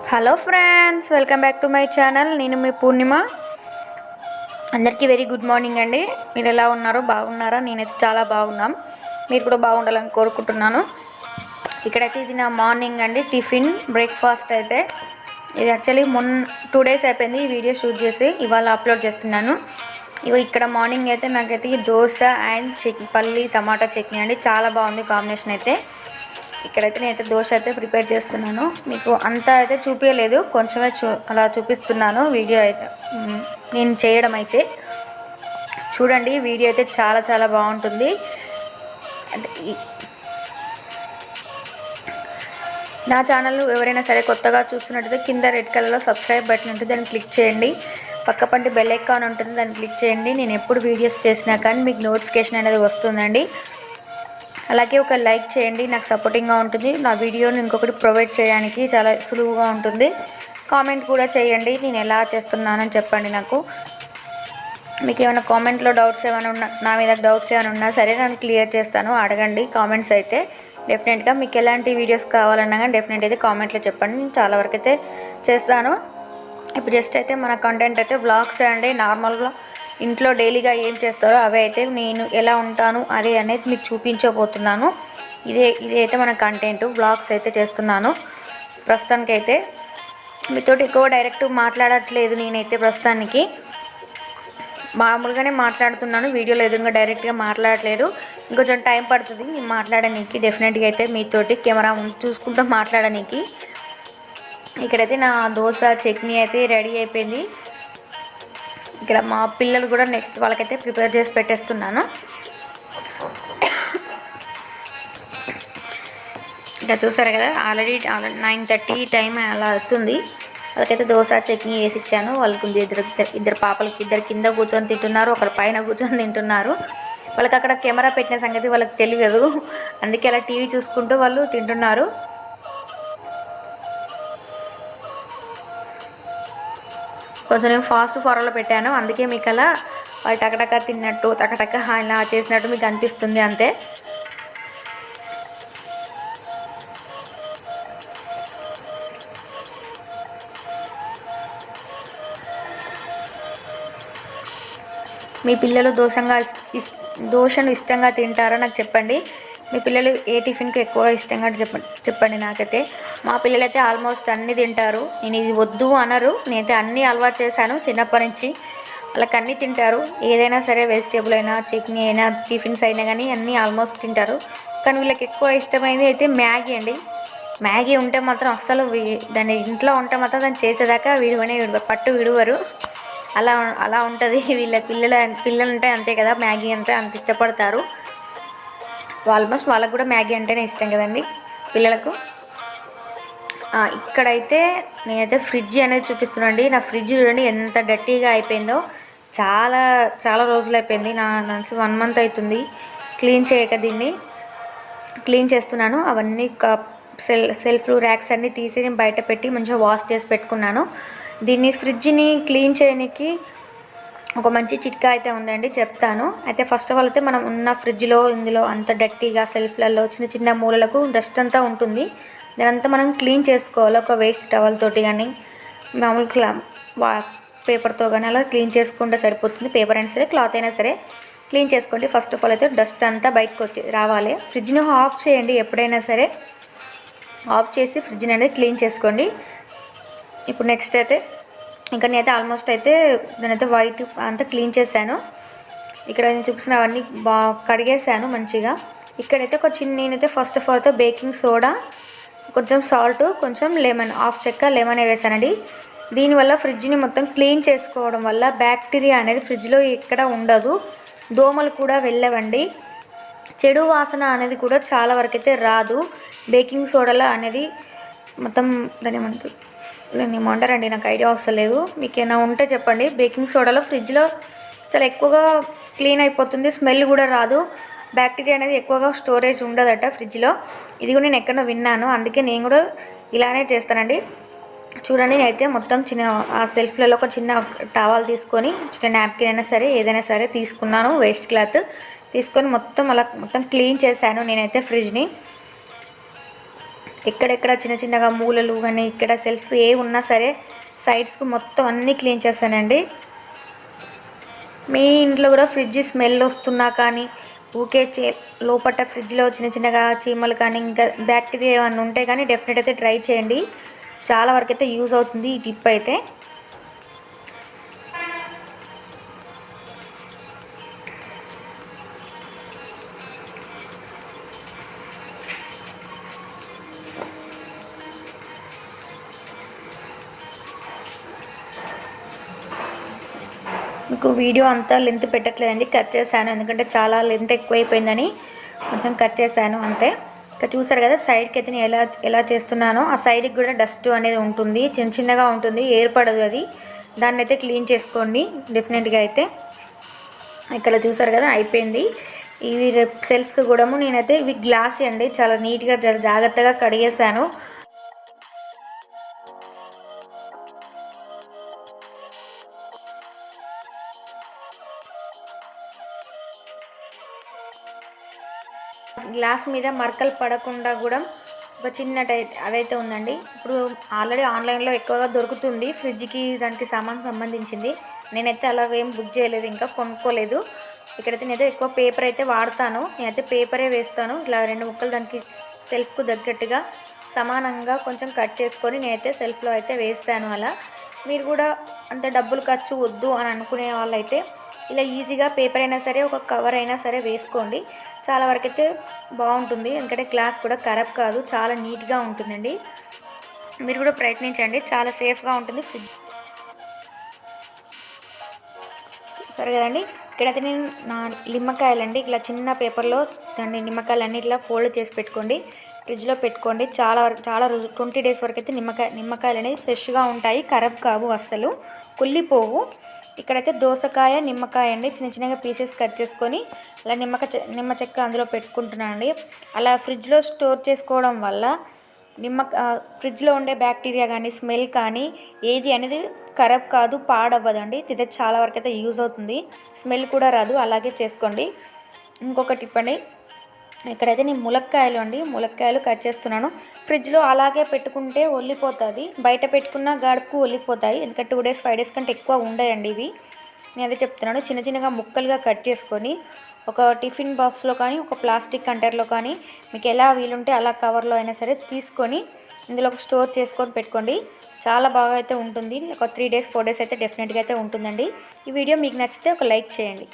Hello friends, welcome back to my channel. నేను మీ పూర్ణిమ. అందరికీ very good morning అండి. మీరు ఎలా ఉన్నారు? బాగున్నారా? నేనైతే చాలా బాగున్నాం. మీరు కూడా బాగుండాలని కోరుకుంటున్నాను. ఇక్కడైతే ఇది నా మార్నింగ్ అండి, టిఫిన్ బ్రేక్ఫాస్ట్. అయితే ఇది యాక్చువల్లీ 2 days అయిపోయింది ఈ వీడియో షూట్ చేసి, ఇవాళ అప్లోడ్ చేస్తున్నాను. ఇక్కడ మార్నింగ్ అయితే నాకైతే దోశ అండ్ పల్లి టమాటా చట్నీ అండి, చాలా బాగుంది కాంబినేషన్. అయితే ఇక్కడైతే నేనైతే దోశ అయితే ప్రిపేర్ చేస్తున్నాను. మీకు అంతా అయితే చూపించలేదు, కొంచెమే అలా చూపిస్తున్నాను వీడియో అయితే. నేను చేయడం అయితే చూడండి, వీడియో అయితే చాలా చాలా బాగుంటుంది. నా ఛానల్ ఎవరైనా సరే కొత్తగా చూస్తున్నట్టయితే కింద రెడ్ కలర్లో సబ్స్క్రైబ్ బటన్ ఉంటుంది, దాన్ని క్లిక్ చేయండి. పక్కపంటి బెల్ ఐకాన్ ఉంటుంది, దాన్ని క్లిక్ చేయండి. నేను ఎప్పుడు వీడియోస్ చేసినా కానీ మీకు నోటిఫికేషన్ అనేది వస్తుందండి. అలాగే ఒక లైక్ చేయండి, నాకు సపోర్టింగ్గా ఉంటుంది. నా వీడియోని ఇంకొకటి ప్రొవైడ్ చేయడానికి చాలా సులువుగా ఉంటుంది. కామెంట్ కూడా చేయండి, నేను ఎలా చేస్తున్నానని చెప్పండి. నాకు మీకు ఏమైనా కామెంట్లో డౌట్స్ ఏమైనా ఉన్నా, నా మీద డౌట్స్ ఏమైనా ఉన్నా సరే నేను క్లియర్ చేస్తాను, అడగండి కామెంట్స్ అయితే. డెఫినెట్గా మీకు ఎలాంటి వీడియోస్ కావాలన్నా కానీ డెఫినెట్ అయితే కామెంట్లో చెప్పండి, నేను చాలా వరకు అయితే చేస్తాను. ఇప్పుడు జస్ట్ అయితే మన కంటెంట్ అయితే వ్లాగ్స్ అండి, నార్మల్గా ఇంట్లో డైలీగా ఏం చేస్తారో అవే అయితే నేను ఎలా ఉంటాను అదే అనేది మీకు చూపించబోతున్నాను. ఇదైతే మన కంటెంట్ వ్లాగ్స్ అయితే చేస్తున్నాను. ప్రస్తుతానికైతే మీతోటి ఎక్కువ డైరెక్ట్ మాట్లాడట్లేదు, నేనైతే ప్రస్తుతానికి మామూలుగానే మాట్లాడుతున్నాను. వీడియోలో ఎదురుగా డైరెక్ట్గా మాట్లాడట్లేదు, ఇంకొంచెం టైం పడుతుంది నేను మాట్లాడడానికి. డెఫినెట్గా అయితే మీతోటి కెమెరా చూసుకుంటూ మాట్లాడడానికి. ఇక్కడైతే నా దోశ చట్నీ అయితే రెడీ అయిపోయింది. ఇక్కడ మా పిల్లలు కూడా నెక్స్ట్ వాళ్ళకైతే ప్రిపేర్ చేసి పెట్టేస్తున్నాను. ఇంకా చూసారు కదా, ఆల్రెడీ 9:30 టైం అలా అవుతుంది. వాళ్ళకైతే దోశ చట్నీ వేసి ఇచ్చాను. వాళ్ళకి ఇద్దరు పాపలకి, ఇద్దరు కింద కూర్చొని తింటున్నారు, ఒకరు పైన కూర్చొని తింటున్నారు. వాళ్ళకి అక్కడ కెమెరా పెట్టిన సంగతి వాళ్ళకి తెలియదు, అందుకే అలా టీవీ చూసుకుంటూ వాళ్ళు తింటున్నారు. కొంచెం నేను ఫాస్ట్ ఫార్వర్డ్లో పెట్టాను, అందుకే మీకు అలా వాళ్ళు టకటక తిన్నట్టు టకటక ఇలా చేసినట్టు మీకు అనిపిస్తుంది అంతే. మీ పిల్లలు దోశను ఇష్టంగా తింటారో నాకు చెప్పండి. మీ పిల్లలు ఏ టిఫిన్కి ఎక్కువ ఇష్టంగా చెప్పండి నాకైతే. మా పిల్లలైతే ఆల్మోస్ట్ అన్నీ తింటారు, నేను ఇది వద్దు అనరు. నేనైతే అన్నీ అలవాటు చేశాను చిన్నప్పటి నుంచి, వాళ్ళకి అన్నీ తింటారు. ఏదైనా సరే వెజిటేబుల్ అయినా చట్నీ అయినా టిఫిన్స్ అయినా కానీ అన్నీ ఆల్మోస్ట్ తింటారు. కానీ వీళ్ళకి ఎక్కువ ఇష్టమైనది అయితే మ్యాగీ అండి. మ్యాగీ ఉంటే మాత్రం అస్సలు దాన్ని ఇంట్లో ఉంటే మాత్రం దాన్ని చేసేదాకా పట్టు విడువరు. అలా ఉంటుంది వీళ్ళ పిల్లలు అంటే అంతే కదా, మ్యాగీ అంటే అంత ఇష్టపడతారు. ఆల్మోస్ట్ వాళ్ళకు కూడా మ్యాగీ అంటేనే ఇష్టం కదండి పిల్లలకు. ఇక్కడైతే నేనైతే ఫ్రిడ్జ్ అనేది చూపిస్తున్నాండి. నా ఫ్రిడ్జ్ చూడండి ఎంత డర్టీగా అయిపోయిందో. చాలా చాలా రోజులు అయిపోయింది, నా 1 month అవుతుంది క్లీన్ చేయక. దీన్ని క్లీన్ చేస్తున్నాను. అవన్నీ సెల్ఫ్ ర్యాక్స్ అన్నీ తీసి నేను బయట పెట్టి మంచిగా వాష్ చేసి పెట్టుకున్నాను. ఫ్రిడ్జ్ని క్లీన్ చేయడానికి ఒక మంచి చిట్కా అయితే ఉందండి, చెప్తాను. అయితే ఫస్ట్ ఆఫ్ ఆల్ అయితే మనం ఉన్న ఫ్రిడ్జ్లో ఇందులో అంత డర్టీగా సెల్ఫ్లలో చిన్న చిన్న మూలలకు డస్ట్ అంతా ఉంటుంది. దానంతా మనం క్లీన్ చేసుకోవాలి. ఒక వేస్ట్ టవల్ తోటి కానీ మామూలు పేపర్తో కానీ అలా క్లీన్ చేసుకుంటే సరిపోతుంది. పేపర్ అయినా సరే క్లాత్ అయినా సరే క్లీన్ చేసుకోండి. ఫస్ట్ ఆఫ్ ఆల్ అయితే డస్ట్ అంతా బయటకు రావాలి. ఫ్రిడ్జ్ని ఆఫ్ చేయండి, ఎప్పుడైనా సరే ఆఫ్ చేసి ఫ్రిడ్జ్ని అనేది క్లీన్ చేసుకోండి. ఇప్పుడు నెక్స్ట్ అయితే ఇంకా నేనైతే ఆల్మోస్ట్ అయితే దానైతే వైట్ అంతా క్లీన్ చేశాను. ఇక్కడ నేను చూపిస్తున్న అవన్నీ కడిగేసాను మంచిగా. ఇక్కడైతే నేనైతే ఫస్ట్ ఆఫ్ ఆల్ అయితే బేకింగ్ సోడా, కొంచెం సాల్ట్, కొంచెం లెమన్, 1/2 చెక్క లెమన్ వేసానండి. దీనివల్ల ఫ్రిడ్జ్ని మొత్తం క్లీన్ చేసుకోవడం వల్ల బ్యాక్టీరియా అనేది ఫ్రిడ్జ్లో ఎక్కడ ఉండదు, దోమలు కూడా వెళ్ళవండి, చెడు వాసన అనేది కూడా చాలా వరకు అయితే రాదు. బేకింగ్ సోడాలో అనేది మొత్తం దాన్ని ఏమంటారండి, నాకు ఐడియా వస్తలేదు. మీకు ఏమైనా ఉంటే చెప్పండి. బేకింగ్ సోడాలో ఫ్రిడ్జ్లో చాలా ఎక్కువగా క్లీన్ అయిపోతుంది, స్మెల్ కూడా రాదు, బ్యాక్టీరియా అనేది ఎక్కువగా స్టోరేజ్ ఉండదట ఫ్రిడ్జ్లో. ఇది కూడా నేను ఎక్కడో విన్నాను, అందుకే నేను కూడా ఇలానే చేస్తానండి. చూడండి, నేనైతే మొత్తం ఆ సెల్ఫ్లలో ఒక చిన్న టవల్ తీసుకొని, చిన్న నాప్కిన్ అయినా సరే ఏదైనా సరే తీసుకున్నాను, వేస్ట్ క్లాత్ తీసుకొని మొత్తం క్లీన్ చేశాను నేనైతే ఫ్రిడ్జ్ని. ఎక్కడెక్కడ చిన్న చిన్నగా మూలలు కానీ ఇక్కడ సెల్ఫ్స్ ఏ ఉన్నా సరే సైడ్స్కి మొత్తం అన్నీ క్లీన్ చేస్తానండి. మీ ఇంట్లో కూడా ఫ్రిడ్జ్ స్మెల్ వస్తున్నా కానీ ఊకే లోపల ఫ్రిడ్జ్లో చిన్న చిన్నగా చీమలు కానీ ఇంకా బ్యాక్టీరియా ఏమైనా ఉంటే కానీ డెఫినెట్ అయితే ట్రై చేయండి. చాలా వరకు అయితే యూజ్ అవుతుంది ఈ టిప్ అయితే. మీకు వీడియో అంతా లెంత్ పెట్టట్లేదండి, కట్ చేశాను. ఎందుకంటే చాలా లెంత్ ఎక్కువైపోయిందని కొంచెం కట్ చేశాను అంతే. ఇంకా చూసారు కదా సైడ్కి అయితే నేను ఎలా చేస్తున్నానో ఆ సైడ్కి కూడా డస్ట్ అనేది ఉంటుంది, చిన్న చిన్నగా ఉంటుంది, ఏర్పడదు అది. దాన్ని అయితే క్లీన్ చేసుకోండి డెఫినెట్గా అయితే. ఇక్కడ చూసారు కదా అయిపోయింది. ఇవి సెల్ఫ్స్ కూడా నేనైతే ఇవి గ్లాస్ అండి, చాలా నీట్గా జాగ్రత్తగా కడిగేశాను. గ్లాస్ మీద మరకలు పడకుండా కూడా ఒక చిన్న అదైతే ఉందండి. ఇప్పుడు ఆల్రెడీ ఆన్లైన్లో ఎక్కువగా దొరుకుతుంది ఫ్రిడ్జ్కి దానికి సామాన్ సంబంధించింది. నేనైతే అలాగే ఏం బుక్ చేయలేదు, ఇంకా కొనుక్కోలేదు. ఇక్కడైతే నేనైతే ఎక్కువ పేపర్ అయితే వాడతాను. నేనైతే పేపరే వేస్తాను. ఇలా 2 ముక్కలు దానికి సెల్ఫ్కు తగ్గట్టుగా సమానంగా కొంచెం కట్ చేసుకొని నేనైతే సెల్ఫ్లో అయితే వేస్తాను. అలా మీరు కూడా అంత డబ్బులు ఖర్చు వద్దు అని అనుకునే వాళ్ళైతే ఇలా ఈజీగా పేపర్ అయినా సరే ఒక కవర్ అయినా సరే వేసుకోండి. చాలా వరకు అయితే బాగుంటుంది, ఎందుకంటే గ్లాస్ కూడా ఖరాబ్ కాదు, చాలా నీట్గా ఉంటుందండి. మీరు కూడా ప్రయత్నించండి, చాలా సేఫ్గా ఉంటుంది ఫ్రిడ్జ్. సరే కదండి. ఇక్కడైతే నేను నా నిమ్మకాయలండి ఇట్లా చిన్న పేపర్లో దాన్ని నిమ్మకాయలన్నీ ఇట్లా ఫోల్డ్ చేసి పెట్టుకోండి, ఫ్రిడ్జ్లో పెట్టుకోండి. చాలా రోజు 20 డేస్ వరకు అయితే నిమ్మకాయలు అనేది ఫ్రెష్గా ఉంటాయి, ఖరాబ్ కావు, అస్సలు కుళ్ళిపోవు. ఇక్కడైతే దోసకాయ నిమ్మకాయ అండి చిన్న చిన్నగా పీసెస్ కట్ చేసుకొని అలా నిమ్మ చెక్క అందులో పెట్టుకుంటున్నానండి. అలా ఫ్రిడ్జ్లో స్టోర్ చేసుకోవడం వల్ల ఫ్రిడ్జ్లో ఉండే బ్యాక్టీరియా కానీ స్మెల్ కానీ ఏది అనేది ఖరాబ్ కాదు, పాడవ్వదండి. ఇది చాలా వరకు అయితే యూజ్ అవుతుంది, స్మెల్ కూడా రాదు. అలాగే చేసుకోండి. ఇంకొక టిప్ అండి, ఇక్కడైతే నేను ములక్కాయలు కట్ చేస్తున్నాను. ఫ్రిడ్జ్లో అలాగే పెట్టుకుంటే ఒల్లిపోతుంది, బయట పెట్టుకున్న గడుపు ఒల్లిపోతాయి. ఎందుకంటే 2 డేస్ 5 డేస్ కంటే ఎక్కువ ఉండయండి ఇవి. నేను అదే చెప్తున్నాను. చిన్న చిన్నగా ముక్కలుగా కట్ చేసుకొని ఒక టిఫిన్ బాక్స్లో కానీ ఒక ప్లాస్టిక్ కంటైనర్లో కానీ మీకు ఎలా వీలుంటే అలా కవర్లో అయినా సరే తీసుకొని ఇందులో స్టోర్ చేసుకొని పెట్టుకోండి. చాలా బాగా అయితే ఉంటుంది. ఒక 3 డేస్ 4 డేస్ అయితే డెఫినెట్గా అయితే ఉంటుందండి. ఈ వీడియో మీకు నచ్చితే ఒక లైక్ చేయండి.